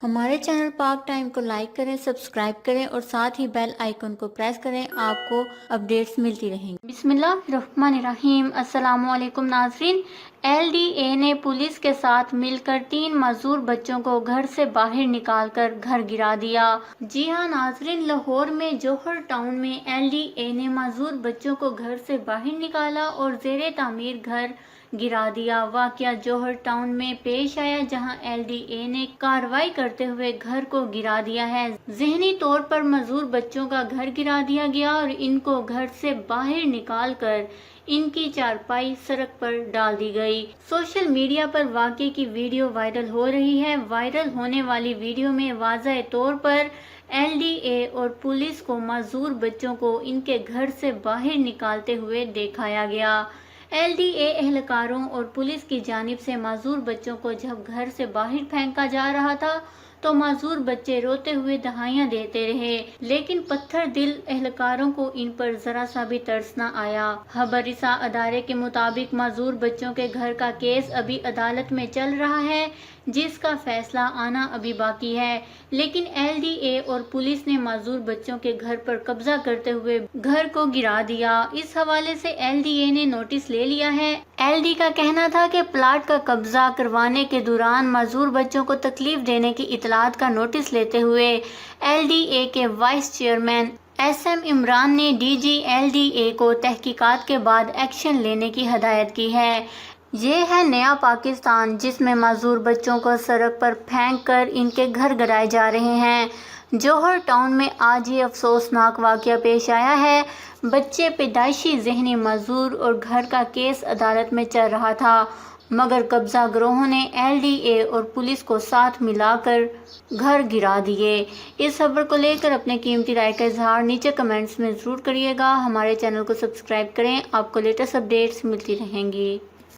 ہمارے چینل پاک ٹائم کو لائک کریں، سبسکرائب کریں اور ساتھ ہی بیل آئیکن کو پریس کریں، آپ کو اپڈیٹس ملتی رہیں گی۔ بسم اللہ الرحمن الرحیم۔ السلام علیکم ناظرین۔ LDA نے پولیس کے ساتھ مل کر 3 معذور بچوں کو گھر سے باہر نکال کر گھر گرا دیا۔ جی ہاں ناظرین، لاہور میں جوہر ٹاؤن میں LDA نے معذور بچوں کو گھر سے باہر نکالا اور زیر تعمیر گھر گرا دیا۔ واقعہ جوہر ٹاؤن میں پیش آیا، جہاں LDA نے کارروائی کرتے ہوئے گھر کو گرا دیا ہے۔ ذہنی طور پر معذور بچوں کا گھر گرا دیا گیا اور ان کو گھر سے باہر نکال کر ان کی چارپائی سڑک پر ڈال دی گئی۔ سوشل میڈیا پر واقعے کی ویڈیو وائرل ہو رہی ہے۔ وائرل ہونے والی ویڈیو میں واضح طور پر LDA اور پولیس کو معذور بچوں کو ان کے گھر سے باہر نکالتے ہوئے دکھایا گیا۔ LDA اہلکاروں اور پولیس کی جانب سے معذور بچوں کو جب گھر سے باہر پھینکا جا رہا تھا تو معذور بچے روتے ہوئے دہائیاں دیتے رہے، لیکن پتھر دل اہلکاروں کو ان پر ذرا سا بھی ترس نہ آیا۔ خبر رساں ادارے کے مطابق معذور بچوں کے گھر کا کیس ابھی عدالت میں چل رہا ہے، جس کا فیصلہ آنا ابھی باقی ہے، لیکن LDA اور پولیس نے معذور بچوں کے گھر پر قبضہ کرتے ہوئے گھر کو گرا دیا۔ اس حوالے سے LDA نے نوٹس لے لیا ہے۔ LD کا کہنا تھا کہ پلاٹ کا قبضہ کروانے کے دوران معذور بچوں کو تکلیف دینے کی اطلاعات کا نوٹس لیتے ہوئے LDA کے وائس چیئرمین SM عمران نے DG LDA کو تحقیقات کے بعد ایکشن لینے کی ہدایت کی ہے۔ یہ ہے نیا پاکستان، جس میں معذور بچوں کو سڑک پر پھینک کر ان کے گھر گرائے جا رہے ہیں۔ جوہر ٹاؤن میں آج یہ افسوسناک واقعہ پیش آیا ہے۔ بچے پیدائشی ذہنی معذور اور گھر کا کیس عدالت میں چل رہا تھا، مگر قبضہ گروہوں نے LDA اور پولیس کو ساتھ ملا کر گھر گرا دیے۔ اس خبر کو لے کر اپنے قیمتی رائے کا اظہار نیچے کمنٹس میں ضرور کریے گا۔ ہمارے چینل کو سبسکرائب کریں، آپ کو لیٹسٹ اپڈیٹس ملتی رہیں گی۔